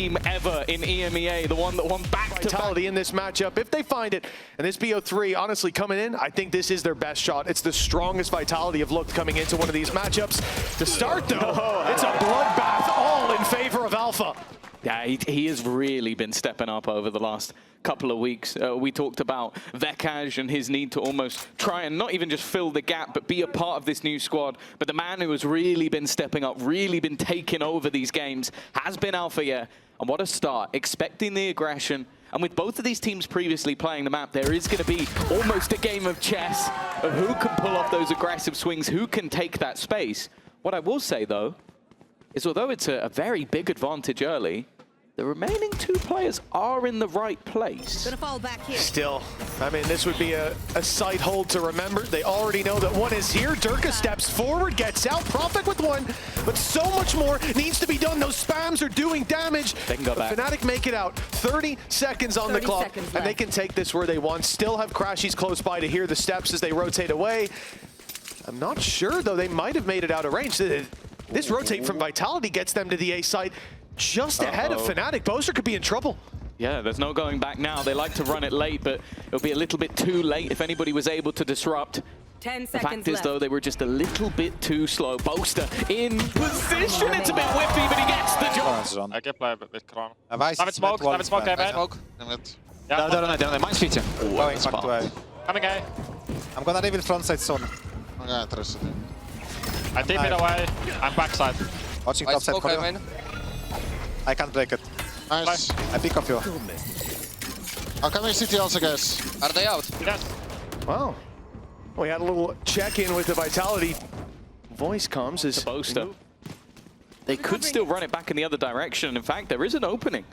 team ever in EMEA, the one that won back-to-back in this matchup, if they find it. And this BO3, honestly, coming in, I think this is their best shot. It's the strongest Vitality have looked coming into one of these matchups. To start, though, it's a bloodbath all in favor of Alpha. Yeah, he has really been stepping up over the last couple of weeks. We talked about Veqaj and his need to almost try and not even just fill the gap, but be a part of this new squad. But the man who has really been stepping up, really been taking over these games, has been Alfajer. And what a start, expecting the aggression. And with both of these teams previously playing the map, there is going to be almost a game of chess of who can pull off those aggressive swings, who can take that space. What I will say, though, is although it's a very big advantage early, the remaining two players are in the right place. Gonna fall back here. Still, I mean, this would be a sight hold to remember. They already know that one is here. Derke steps forward, gets out. PROFEK with one, but so much more needs to be done. Those spams are doing damage. They can go back. FNATIC make it out. 30 seconds on the clock, and they can take this where they want. Still have crashies close by to hear the steps as they rotate away. I'm not sure, though. They might have made it out of range. This rotate from Vitality gets them to the A site. Just ahead of FNATIC. Boaster could be in trouble. Yeah, there's no going back now. They like to run it late, but it'll be a little bit too late if anybody was able to disrupt. 10 seconds The fact is, left. though, they were just a little bit too slow. Boaster in position. It's a bit whiffy, but he gets the job. I can play with Chronicle. Have it smoke, Even. smoke. Yeah, No, mine's feature. Going back to A. coming A. I'm gonna leave it frontside soon. I TP it away. I'm backside. Watching topside for you. I can't break it. Nice. I pick off you. I'm coming CT also, guys. Are they out? Yes. Wow. We had a little check-in with the Vitality. Voice comes as Boaster. They could still run it back in the other direction. In fact, there is an opening.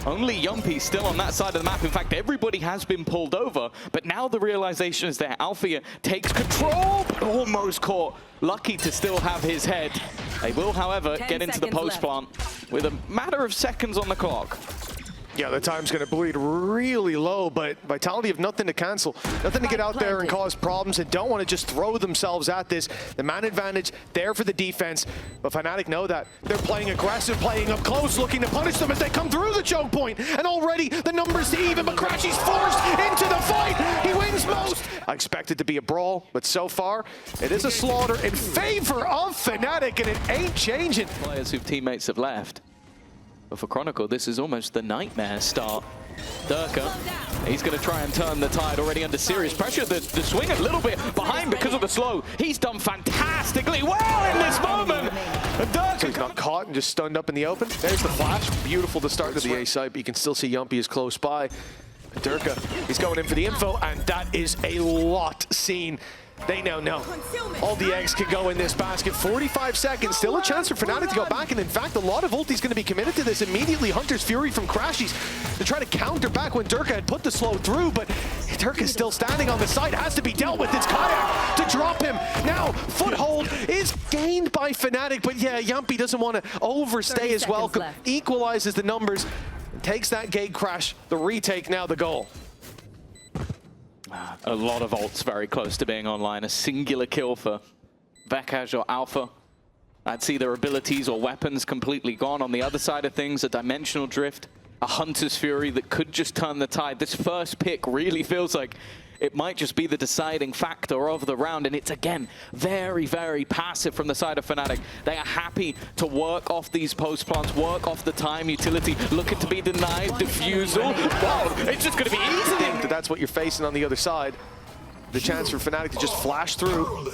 Only Jamppi still on that side of the map. In fact, everybody has been pulled over, but now the realization is there. Alfajer takes control, but almost caught. Lucky to still have his head. They will, however, get into the post plant with a matter of seconds on the clock. Yeah, the time's going to bleed really low, but Vitality have nothing to cancel. Nothing to get out there and cause problems, and don't want to just throw themselves at this. The man advantage there for the defense, but FNATIC know that. They're playing aggressive, playing up close, looking to punish them as they come through the choke point. And already the numbers to even, but crashies forced into the fight. He wins most. I expect it to be a brawl, but so far, it is a slaughter in favor of FNATIC, and it ain't changing. Players whose teammates have left. But for Chronicle, this is almost the nightmare start. Derke, he's going to try and turn the tide already under serious pressure. The swing a little bit behind because of the slow. He's done fantastically well in this moment. And Derke, so he's not caught and just stunned up in the open. There's the flash. Beautiful to start to the A site, but you can still see Jamppi is close by. Derke, he's going in for the info, and that is a lot seen. They now know all the eggs can go in this basket. 45 seconds, still a chance for FNATIC to go back, and in fact, a lot of ulti's going to be committed to this immediately. Hunter's Fury from crashies to try to counter back when Derke had put the slow through, but Derke is still standing on the side, has to be dealt with. It's kaajak to drop him. Now, foothold is gained by FNATIC, but yeah, Jamppi doesn't want to overstay his welcome. Equalizes the numbers, takes that gate crash. The retake now the goal. a lot of ults very close to being online. A singular kill for Veqaj or Alpha. That's either abilities or weapons completely gone. On the other side of things, a dimensional drift, a Hunter's Fury that could just turn the tide. This first pick really feels like it might just be the deciding factor of the round, and it's, again, very, very passive from the side of FNATIC. They are happy to work off these post plants, work off the time utility, looking to be denied defusal. Wow, it's just going to be easy. That's what you're facing on the other side. The chance for FNATIC to just flash through.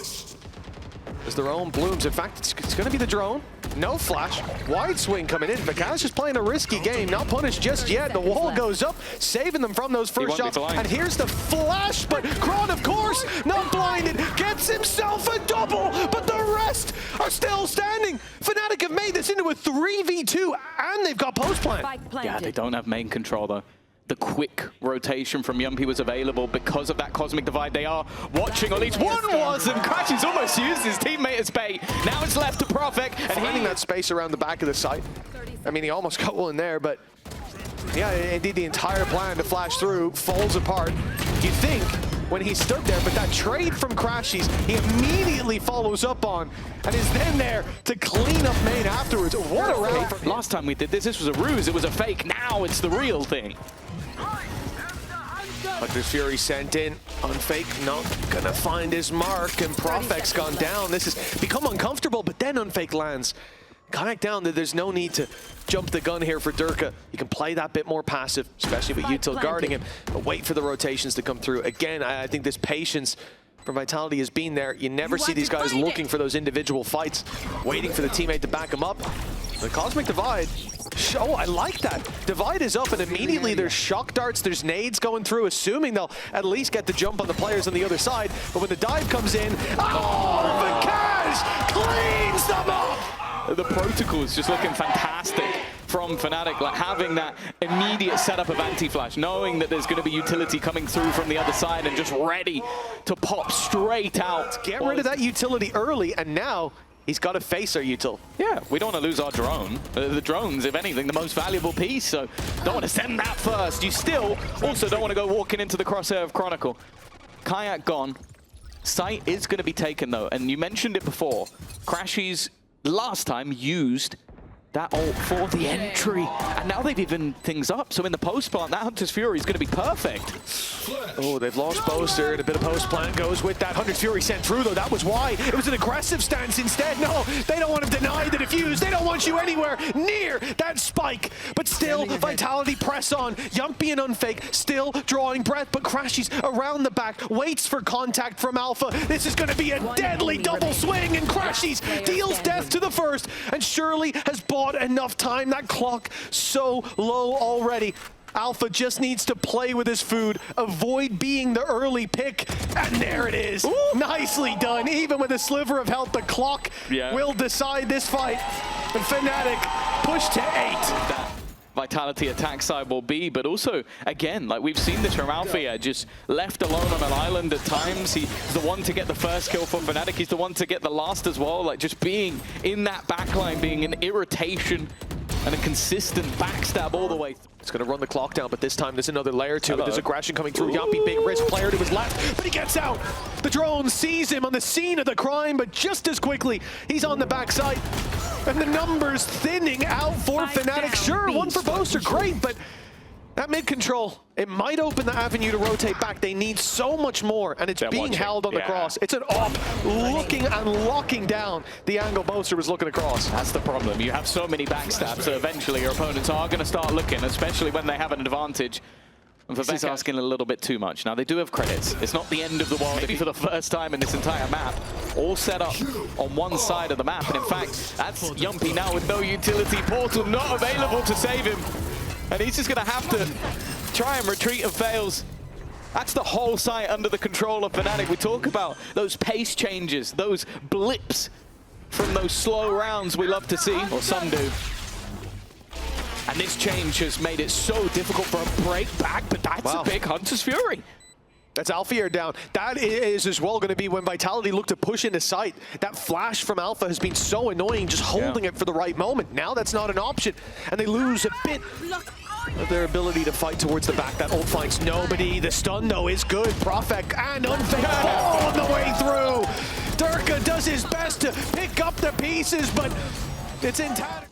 As their own blooms. In fact, it's going to be the drone. No flash. Wide swing coming in. Veqaj is playing a risky game. Not punished just yet. The wall goes up, saving them from those first shots. And here's the flash, but Corrode, of course, not blinded. Gets himself a double, but the rest are still standing. FNATIC have made this into a 3v2, and they've got post plant. Yeah, they don't have main control, though. The quick rotation from Jamppi was available because of that cosmic divide. They are watching, or at least one was, and crashies almost used his teammate as bait. Now it's left to PROFEK, and finding that space around the back of the site. I mean, he almost got one there, but yeah, indeed the entire plan to flash through falls apart. You think when he stood there, but that trade from crashies, he immediately follows up on and is then there to clean up main afterwards. What a round. Last time we did this was a ruse, it was a fake. Now it's the real thing. Hunter's Fury sent in. Unfake not gonna find his mark, and PROFEK's gone down. This has become uncomfortable, but then Unfake lands. Kaajak down, there's no need to jump the gun here for Derke. You can play that bit more passive, especially with util guarding him, but wait for the rotations to come through. Again, I think this patience from Vitality has been there. You never see these guys looking for those individual fights, waiting for the teammate to back him up. The Cosmic Divide, oh, I like that. Divide is up, and immediately there's shock darts, there's nades going through, assuming they'll at least get the jump on the players on the other side. But when the dive comes in, oh, Veqaj cleans them up! The protocol is just looking fantastic from FNATIC, like having that immediate setup of anti-flash, knowing that there's going to be utility coming through from the other side and just ready to pop straight out. Get rid of that utility early, and now he's got to face our util. Yeah, we don't want to lose our drone. The drone's, if anything, the most valuable piece, so don't want to send that first. You still also don't want to go walking into the crosshair of Chronicle. Kaajak gone. Site is going to be taken, though, and you mentioned it before. crashies last time used that ult for the entry, and now they've evened things up. So in the post plant, that Hunter's Fury is going to be perfect. Oh, they've lost Boaster, and a bit of post plant goes with that. Hunter's Fury sent through, though. That was why. It was an aggressive stance instead. No, they don't want to deny the defuse. They don't want you anywhere near that spike. But still, Vitality press on. Jamppi and Unfake still drawing breath, but crashies around the back, waits for contact from Alpha. This is going to be a deadly double swing, and crashies deals death to the first, and surely has bought enough time. That clock so low already. Alpha just needs to play with his food, avoid being the early pick, and there it is. Ooh. Nicely done. Even with a sliver of health, the clock will decide this fight. And FNATIC push to 8. That Vitality attack side will be, but also, again, like we've seen this from Alfajer, just left alone on an island at times. He's the one to get the first kill for FNATIC. He's the one to get the last as well. Like just being in that backline, being an irritation and a consistent backstab all the way through. It's going to run the clock down, but this time there's another layer to it. There's aggression coming through. Jamppi, big risk player to his left, but he gets out. The drone sees him on the scene of the crime, but just as quickly, he's on the backside. And the numbers thinning out for FNATIC. Sure, one for Boaster, great, but that mid-control, it might open the avenue to rotate back. They need so much more, and it's being held on the cross. It's an op, looking and locking down the angle Boaster was looking across. That's the problem. You have so many backstabs, so eventually your opponents are going to start looking, especially when they have an advantage. And for Veqaj asking a little bit too much. Now, they do have credits. It's not the end of the world. Maybe for the first time in this entire map, all set up on one side of the map. And in fact, that's Jamppi now with no utility. Portal not available to save him. And he's just going to have to try and retreat and fails. That's the whole site under the control of FNATIC. We talk about those pace changes, those blips from those slow rounds we love to see, or some do. And this change has made it so difficult for a break back, but that's a big Hunter's Fury. That's Alfajer down. That is as well going to be when Vitality look to push into sight. That flash from Alpha has been so annoying, just holding it for the right moment. Now that's not an option, and they lose a bit of their ability to fight towards the back. That ult finds nobody. The stun, though, is good. PROFEK and Unfake fall on the way through. Derke does his best to pick up the pieces, but it's in tatters.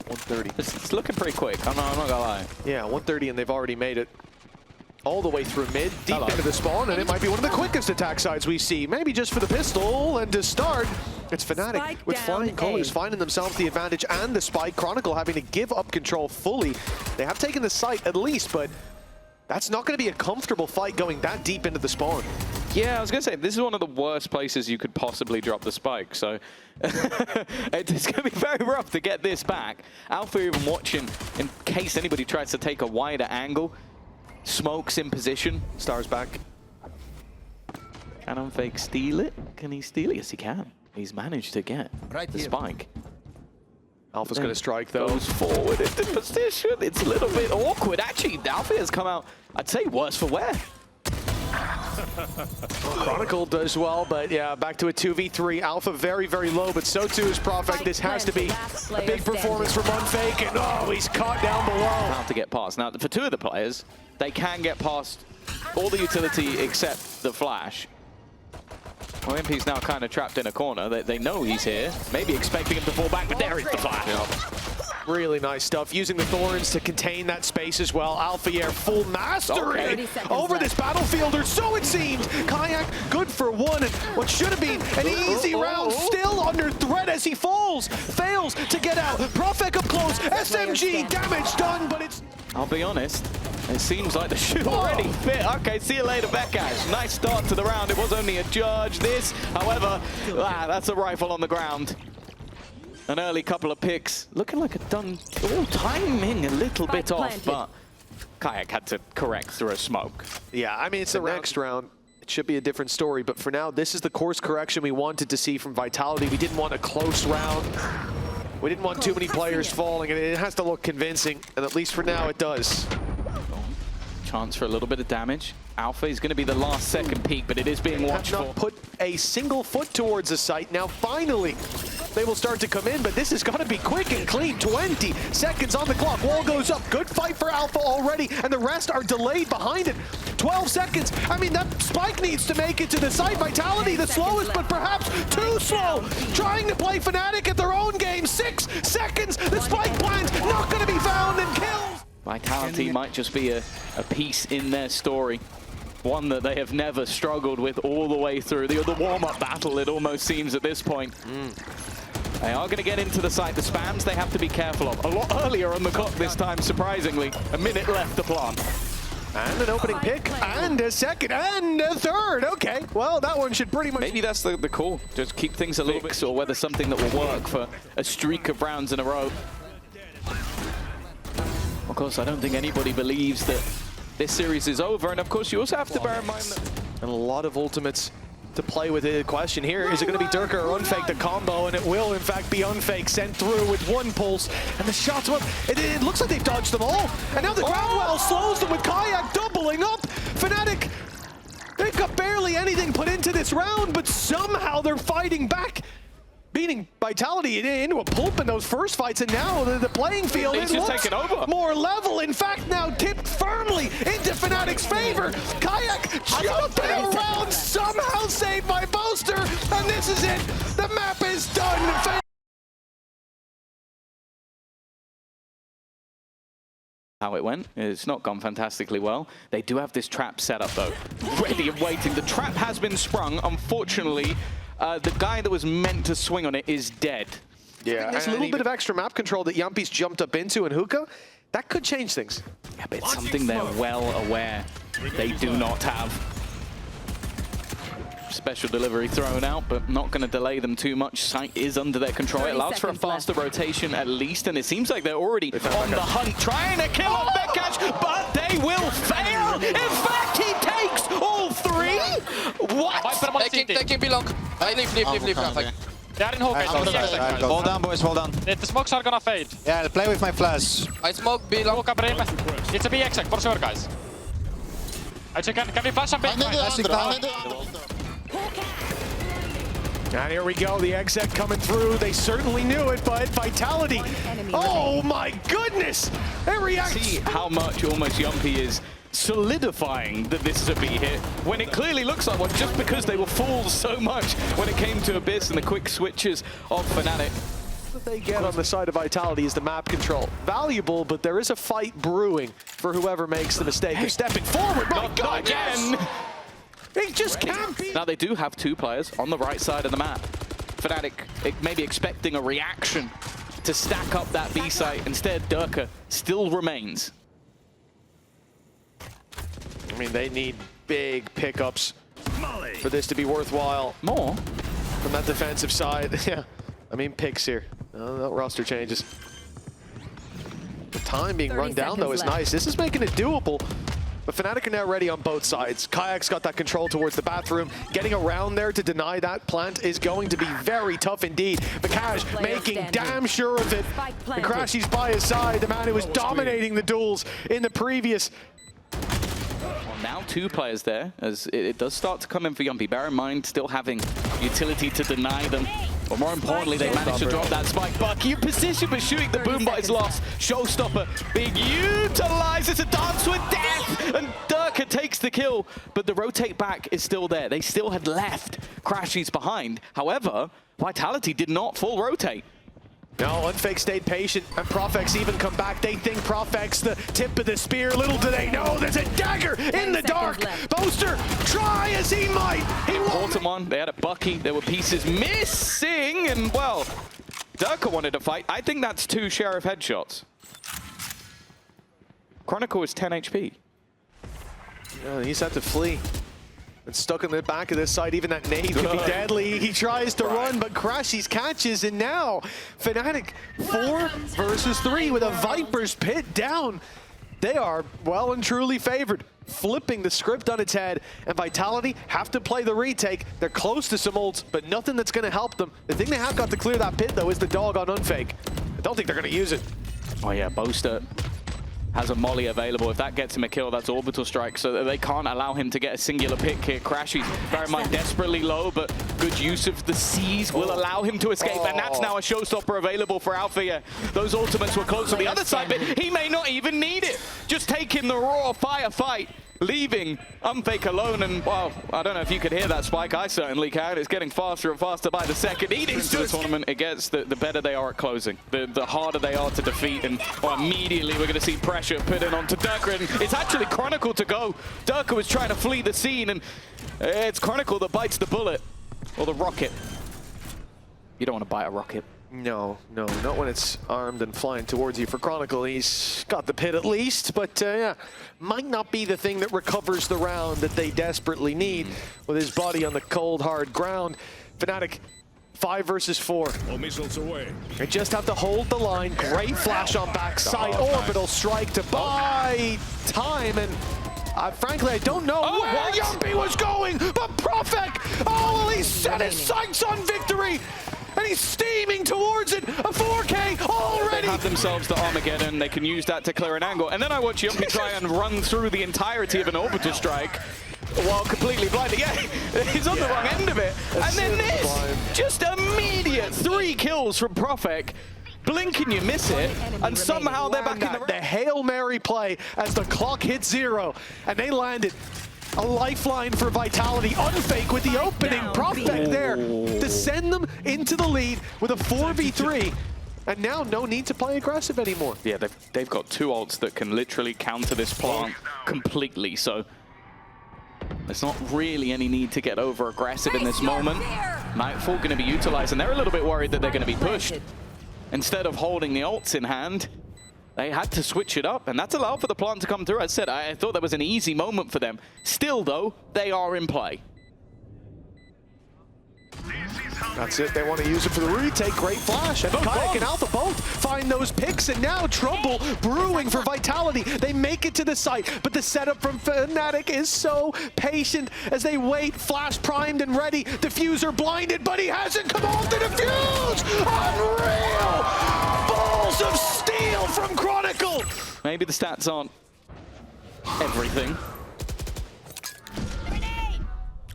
130. It's looking pretty quick. I'm not gonna lie. Yeah, 130, and they've already made it all the way through mid, deep into the spawn, and it might be one of the quickest attack sides we see. Maybe just for the pistol, and to start, it's FNATIC with flying colors finding themselves the advantage and the spike. Chronicle having to give up control fully. They have taken the site at least, but that's not going to be a comfortable fight going that deep into the spawn. Yeah, I was going to say, this is one of the worst places you could possibly drop the spike, so it's going to be very rough to get this back. Alpha even watching in case anybody tries to take a wider angle. Smoke's in position. Stars back. Can Unfake steal it? Can he steal it? Yes, he can. He's managed to get the spike. Alpha's going to strike, though. Goes forward into position. It's a little bit awkward. Actually, Alpha has come out, I'd say, worse for wear. Chronicle does well, but yeah, back to a 2v3. Alpha very, very low, but so too is PROFEK. This has to be a big performance from Unfake, and oh, he's caught down below. How to get past. Now, for two of the players, they can get past all the utility except the flash. Well, MP's now kind of trapped in a corner. They know he's here, maybe expecting him to fall back, but there is the flash. Really nice stuff. Using the Thorns to contain that space as well. Alfajer full mastery over this battlefield, or so it seemed. kaajak good for one, and what should have been an easy round still under threat as he falls. Fails to get out. PROFEK up close. SMG damage done, but it's... I'll be honest, it seems like the shoe already fit. Okay, see you later, Veqaj. Nice start to the round. It was only a judge. This, however, that's a rifle on the ground. An early couple of picks, looking like a done, timing a little bit off, but kaajak had to correct through a smoke. Yeah, I mean, it's the next round. It should be a different story, but for now, this is the course correction we wanted to see from Vitality. We didn't want a close round. We didn't want too many players falling, and it has to look convincing, and at least for now, it does. Chance for a little bit of damage. Alpha is going to be the last second peak, but it is being watched for. Not put a single foot towards the site. Now, finally, they will start to come in, but this is going to be quick and clean. 20 seconds on the clock. Wall goes up. Good fight for Alpha already, and the rest are delayed behind it. 12 seconds. I mean, that spike needs to make it to the site. Vitality, the slowest, but perhaps too slow. Trying to play FNATIC at their own game. 6 seconds. The spike plant not going to be found and killed. Vitality might just be a piece in their story. One that they have never struggled with all the way through. The warm-up battle, it almost seems at this point. They are going to get into the site. The spams they have to be careful of. A lot earlier on the clock this time, surprisingly. A minute left to plant. And an opening pick, and a second, and a third. Okay, well, that one should pretty much... Maybe that's the call. Just keep things a little bit, or whether something that will work for a streak of rounds in a row. Of course, I don't think anybody believes that this series is over, and of course you also have to bear in mind that... And a lot of ultimates to play with. The question here, is it going to be Derke or Unfake the combo? And it will in fact be Unfake sent through with one pulse, and the shots up. It looks like they've dodged them all, and now the ground well slows them with kaajak doubling up. FNATIC, they've got barely anything put into this round, but somehow they're fighting back, beating Vitality into a pulp in those first fights, and now the playing field is taken over. More level. In fact, now tipped firmly into FNATIC's favor. kaajak jumping around, somehow saved by Boaster, and this is it. The map is done. How it went, it's not gone fantastically well. They do have this trap set up though, ready and waiting. The trap has been sprung, unfortunately. The guy that was meant to swing on it is dead. Yeah, there's a little bit of extra map control that Jamppi's jumped up into, and Hookah, that could change things. Yeah, but it's something they're well aware they do not have. Special delivery thrown out, but not going to delay them too much. Sight is under their control. It allows for a faster rotation at least, and it seems like they're already on the hunt, trying to kill off Veqaj, but they will fail. In fact, he takes all three. What? Taking B long. Leave. They are in hook. Hold down, boys, hold down. The smokes are gonna fade. Yeah, play with my flash. I smoke B long. Hook up rim. It's a B exact for sure, guys. Can we flash some big? And here we go, the exec coming through. They certainly knew it, but Vitality, oh my goodness! They react. See how much almost Jamppi is solidifying that this is a B hit, when it clearly looks like one, just because they were fools so much when it came to Abyss and the quick switches of FNATIC. What they get on the side of Vitality is the map control. Valuable, but there is a fight brewing for whoever makes the mistake of stepping forward. My God, again! They just can't be. Now they do have two players on the right side of the map. FNATIC maybe expecting a reaction to stack up that B site. Instead, Derke still remains. I mean, they need big pickups for this to be worthwhile. More from that defensive side. Yeah, I mean, picks here. No roster changes. The time being run down, though, is nice. This is making it doable. But FNATIC are now ready on both sides. kaajak got that control towards the bathroom. Getting around there to deny that plant is going to be very tough indeed. Veqaj making damn sure of it. And crashies by his side, the man who was dominating the duels in the previous. Well, now two players there, as it does start to come in for Jamppi. Bear in mind, still having utility to deny them. But more importantly, they managed to drop that spike. Bucky in position, but shooting the boom bot is lost. Showstopper being utilized. It's a dance with death, and Derke takes the kill. But the rotate back is still there. They still had left crashies behind. However, Vitality did not full rotate. No, Unfake stayed patient, and PROFEK's even come back. They think PROFEK's the tip of the spear. Little do they know, there's a dagger in the dark. Boaster, try as he might. He won't. Baltimore, they had a Bucky. There were pieces missing, and well, Derke wanted to fight. I think that's 2 Sheriff headshots. Chronicle is 10 HP. Yeah, he's had to flee. And stuck in the back of this side, even that nade could be deadly. He tries to run, but crashies catches, and now FNATIC 4 versus 3 with a Viper's Pit down. They are well and truly favored, flipping the script on its head, and Vitality have to play the retake. They're close to some ults, but nothing that's going to help them. The thing they have got to clear that pit, though, is the dog on Unfake. I don't think they're going to use it. Oh yeah, Boaster has a molly available. If that gets him a kill, that's orbital strike, so that they can't allow him to get a singular pick here. crashies very much desperately low, but good use of the C's will allow him to escape, and that's now a showstopper available for Alfajer. Those ultimates were close on the other side, but he may not even need it. Just taking the raw firefight, leaving Unfake alone, and well, I don't know if you could hear that spike. I certainly can. It's getting faster and faster by the second. He needs to the tournament. It gets the better they are at closing, the harder they are to defeat, and well, immediately we're going to see pressure put in onto Derke, and it's actually Chronicle to go. Derke was trying to flee the scene, and it's Chronicle that bites the bullet, or the rocket. You don't want to bite a rocket. No, not when it's armed and flying towards you. For Chronicle, he's got the pit at least, but yeah, might not be the thing that recovers the round that they desperately need with his body on the cold, hard ground. FNATIC 5 versus 4. All missiles away. They just have to hold the line. Great flash on backside. Orbital strike to buy time, and frankly, I don't know where Jamppi was going, but PROFEK, he set his sights on victory. And he's steaming towards it. A 4K already. They have themselves the Armageddon. They can use that to clear an angle. And then I watch Jamppi try and run through the entirety of an orbital strike while completely blinded. Yeah, he's on the wrong end of it. And then this, just immediate 3 kills from PROFEK. Blink and you miss it, and somehow they're back in the Hail Mary play as the clock hits 0, and they landed. A lifeline for Vitality. Unfake with the opening. PROFEK there to send them into the lead with a 4v3. And now no need to play aggressive anymore. Yeah, they've got 2 ults that can literally counter this plant completely. So there's not really any need to get over aggressive in this moment. Nightfall going to be utilized, and they're a little bit worried that they're going to be pushed. Instead of holding the ults in hand, they had to switch it up, and that's allowed for the plant to come through. As I said, I thought that was an easy moment for them. Still, though, they are in play. That's it. They want to use it for the retake. Great flash. And kaajak and Alpha both find those picks, and now trouble brewing for Vitality. They make it to the site, but the setup from FNATIC is so patient as they wait. Flash primed and ready. Diffuser blinded, but he hasn't come off the defuse. Unreal! Balls of steel from Chronicle. Maybe the stats aren't everything.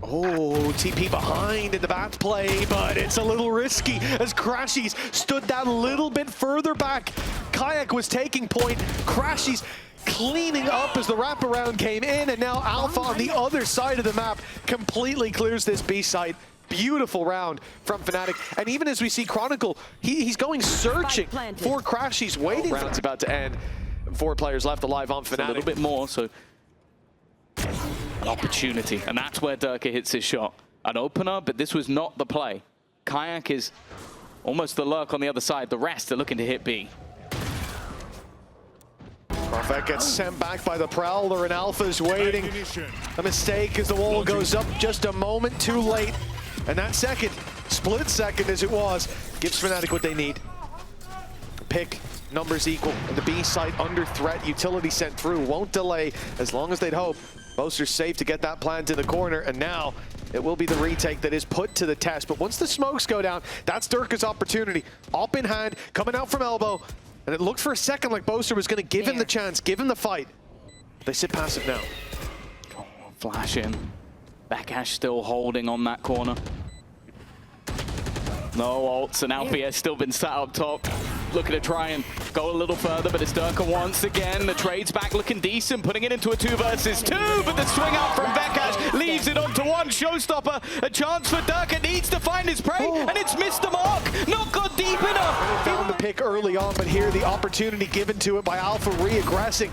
Oh, TP behind in the bat play, but it's a little risky as crashies stood that little bit further back. kaajak was taking point. crashies cleaning up as the wraparound came in, and now Alpha on the other side of the map completely clears this B site. Beautiful round from FNATIC. And even as we see Chronicle, he's going searching for crashies, waiting. Round's about to end. 4 players left alive on FNATIC. A little bit more, so an opportunity, and that's where Derke hits his shot. An opener, but this was not the play. kaajak is almost the lurk on the other side. The rest are looking to hit B. PROFEK gets sent back by the Prowler, and Alpha's waiting. A mistake as the wall goes up just a moment too late. And that second, split second as it was, gives FNATIC what they need. Pick, numbers equal, and the B site under threat. Utility sent through, won't delay as long as they'd hope. Boaster's safe to get that plant in the corner, and now it will be the retake that is put to the test. But once the smokes go down, that's Derke's opportunity. Up in hand, coming out from elbow, and it looked for a second like Boaster was going to give him the chance, give him the fight. They sit passive now. Oh, flash in. Veqaj still holding on that corner. No ults, and Alfajer has still been sat up top. Looking to try and go a little further, but it's Derke once again. The trade's back looking decent, putting it into a 2 versus 2, but the swing out from Veqaj leaves it onto one. Showstopper, a chance for Derke, needs to find his prey, and it's missed the mark. Not got deep enough. Found the pick early on, but here the opportunity given to it by Alpha re-aggressing.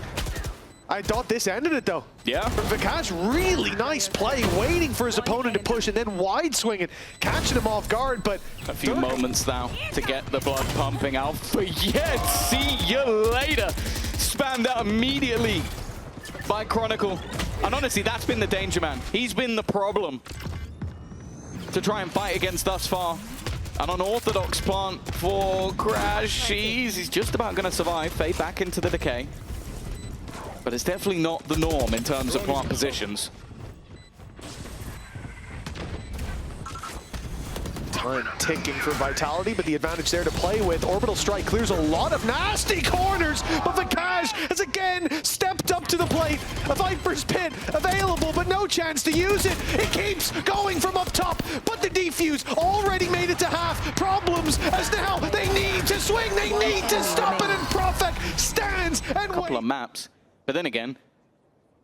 I thought this ended it though. Yeah. From Veqaj, really nice play, waiting for his opponent to push and then wide swinging, catching him off guard, but a few moments now to get the blood pumping. Alfajer, see you later. Spammed out immediately by Chronicle. And honestly, that's been the danger man. He's been the problem to try and fight against thus far. An unorthodox plant for crashies. He's just about going to survive. Fade back into the decay. But it's definitely not the norm in terms of plant positions. Time ticking for Vitality, but the advantage there to play with. Orbital Strike clears a lot of nasty corners, but Veqaj has again stepped up to the plate. A Viper's Pit available, but no chance to use it. It keeps going from up top, but the defuse already made it to half. Problems as now they need to swing, they need to stop it, and PROFEK stands and Couple of maps. But then again,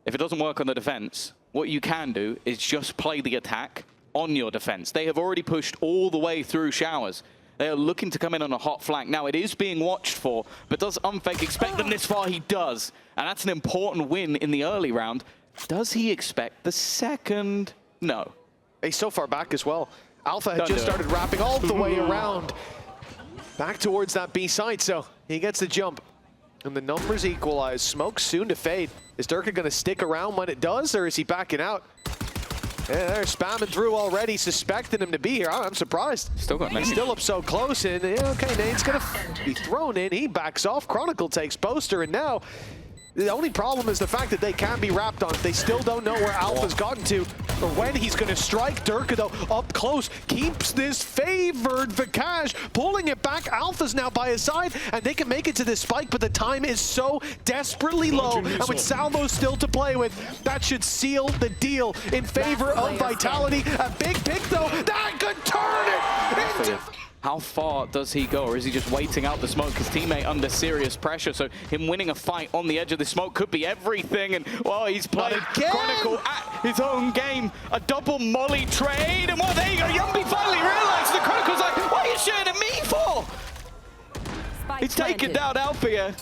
if it doesn't work on the defense, what you can do is just play the attack on your defense. They have already pushed all the way through showers. They are looking to come in on a hot flank. Now, it is being watched for, but does Unfake expect them this far? He does. And that's an important win in the early round. Does he expect the second? No. He's so far back as well. Alpha had just started wrapping all the way around. Back towards that B side, so he gets the jump. And the numbers equalize. Smoke soon to fade. Is Derke going to stick around when it does, or is he backing out? Yeah, they're spamming through already, suspecting him to be here. I'm surprised. Still got He's still up so close, and yeah, okay, Nade's going to be thrown in. He backs off. Chronicle takes Boaster, and now the only problem is the fact that they can't be wrapped on. They still don't know where Alpha's gotten to or when he's going to strike. Derke, though, up close, keeps this favored. Veqaj pulling it back. Alpha's now by his side, and they can make it to this spike, but the time is so desperately low. And with Salvo still to play with, that should seal the deal in favor of Vitality. A big pick, though, that could turn it into... How far does he go, or is he just waiting out the smoke? His teammate under serious pressure, so him winning a fight on the edge of the smoke could be everything. And, well, he's played Chronicle at his own game. A double molly trade, and well, there you go. Jamppi finally realized the Chronicle's like, what are you shooting at me for? He's taken down Alfajer.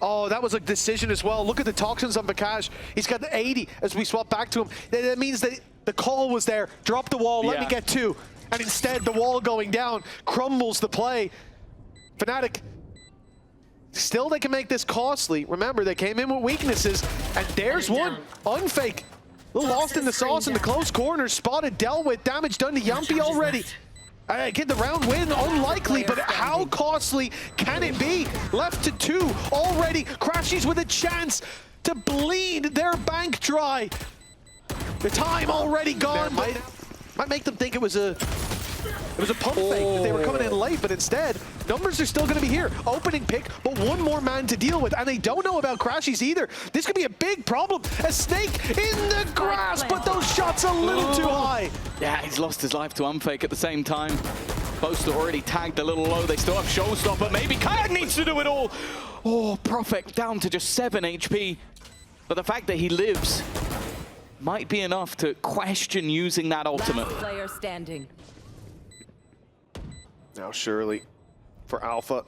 Oh, that was a decision as well. Look at the toxins on Veqaj. He's got the 80 as we swap back to him. That means that the call was there. Drop the wall, let me get 2. And instead, the wall going down crumbles the play. FNATIC, still they can make this costly. Remember, they came in with weaknesses, and there's one. Unfake, a little lost in the sauce in the close corners, spotted, dealt with, damage done to Jamppi already. Get the round win, unlikely, but how costly can it be? Left to 2 already. crashies with a chance to bleed their bank dry. The time already gone. Might make them think it was a pump fake, that they were coming in late, but instead, numbers are still going to be here. Opening pick, but one more man to deal with, and they don't know about crashies either. This could be a big problem. A snake in the grass, but those shots a little too high. Yeah, he's lost his life to Unfake at the same time. Boaster already tagged a little low. They still have Showstopper. Maybe kaajak needs to do it all. Oh, PROFEK down to just 7 HP. But the fact that he lives might be enough to question using that ultimate. Last player standing. Now surely for Alpha,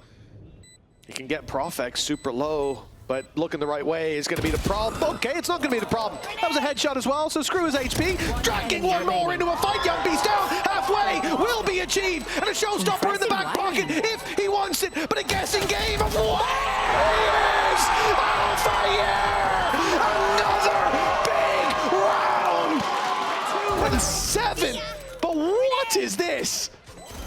you can get PROFEK super low, but looking the right way is going to be the problem. Okay, it's not going to be the problem. That was a headshot as well, so screw his HP. Dragging one more into a fight. Jamppi's down halfway, will be achieved, and a showstopper in the back pocket if he wants it, but a guessing game of waves. Alfajer, another big round. 7, but what is this?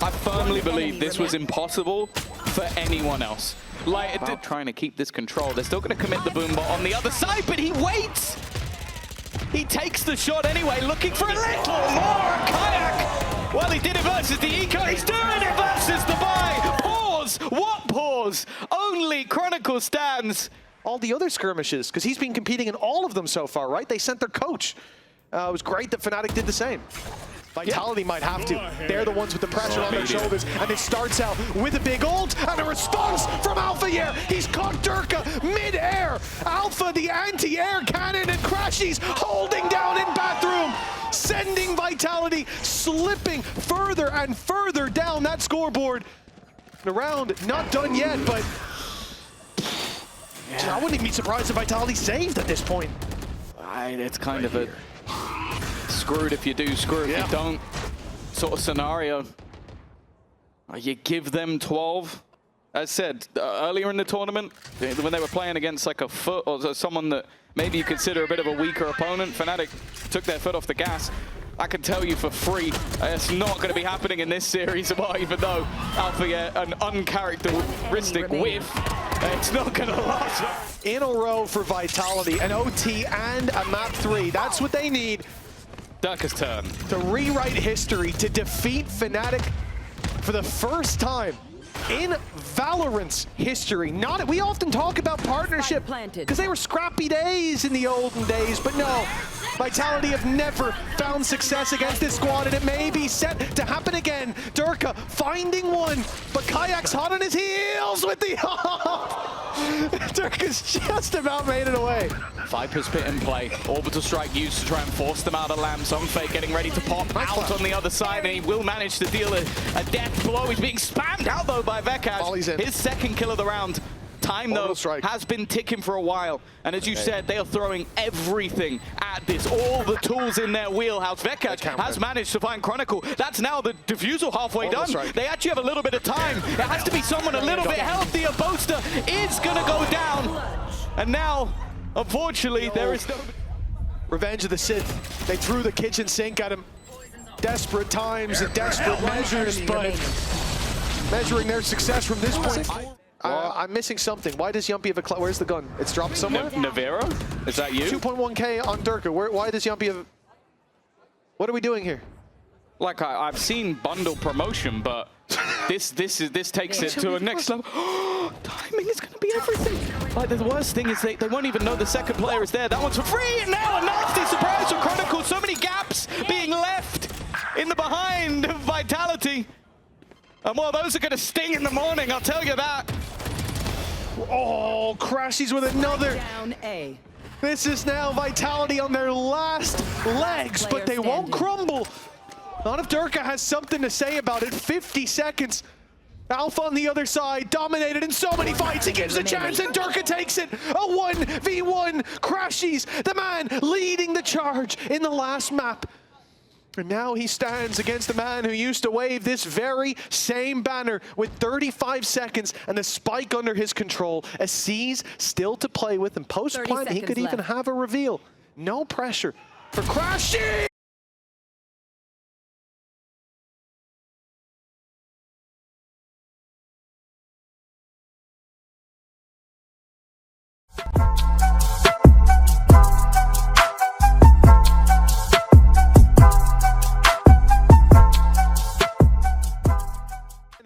I firmly believe this was impossible for anyone else. Like, trying to keep this control. They're still going to commit the boombot on the other side, but he waits. He takes the shot anyway, looking for a little more kaajak. Well, he did it versus the eco. He's doing it versus the buy. Pause. What pause? Only Chronicle stands. All the other skirmishes, because he's been competing in all of them so far, right? They sent their coach. It was great that FNATIC did the same. Vitality might have to. They're the ones with the pressure on their shoulders, and it starts out with a big ult and a response from Alfajer. He's caught Derke mid-air. Alpha, the anti-air cannon, and crashies holding down in bathroom, sending Vitality slipping further and further down that scoreboard. The round not done yet, but I wouldn't even be surprised if Vitality saved at this point. It's kind of a screwed if you do, screwed if you don't sort of scenario. You give them 12. As said, earlier in the tournament, when they were playing against like a foot or someone that maybe you consider a bit of a weaker opponent, FNATIC took their foot off the gas. I can tell you for free, it's not going to be happening in this series, even though Alfajer, an uncharacteristic whiff, it's not going to last. In a row for Vitality, an OT and a map 3. That's what they need. Derke's turn. To rewrite history, to defeat FNATIC for the first time in Valorant's history. We often talk about partnership because they were scrappy days in the olden days, but no. Vitality have never found success against this squad, and it may be set to happen again. Derke finding one, but kaajak's hot on his heels with the Derke's just about made it away. Viper's pit in play. Orbital strike used to try and force them out of lamps. Unfake getting ready to pop out on the other side, and he will manage to deal a death blow. He's being spammed out though by Veqaj. His second kill of the round. Time though has been ticking for a while, and as you said, they are throwing everything at this, all the tools in their wheelhouse. Veqaj has managed to find Chronicle. That's now the defusal halfway done. They actually have a little bit of time. It has to be someone a little bit healthier. Boaster is gonna go down, and now, unfortunately, there is no Revenge of the Sith. They threw the kitchen sink at him. Desperate times and desperate measures, but measuring their success from this point. I'm missing something. Why does Jamppi have a where's the gun? It's dropped somewhere? Navera? Is that you? 2.1k on Derke. Why does Jamppi have... What are we doing here? Like, I've seen bundle promotion, but this takes it to a next level. Timing is going to be everything. Like, the worst thing is they won't even know the second player is there. That one's for free, and now a nasty surprise for Chronicle. So many gaps being left in the behind of Vitality. And well, those are going to sting in the morning, I'll tell you that. Oh, crashies with another. Down A. This is now Vitality on their last legs, but they won't crumble. Not if Derke has something to say about it. 50 seconds. Alpha on the other side, dominated in so many fights. He gives a chance, and Derke takes it. A 1v1. crashies, the man leading the charge in the last map. And now he stands against the man who used to wave this very same banner with 35 seconds and the spike under his control. A C's still to play with, and post-plant he could even have a reveal. No pressure for crashies!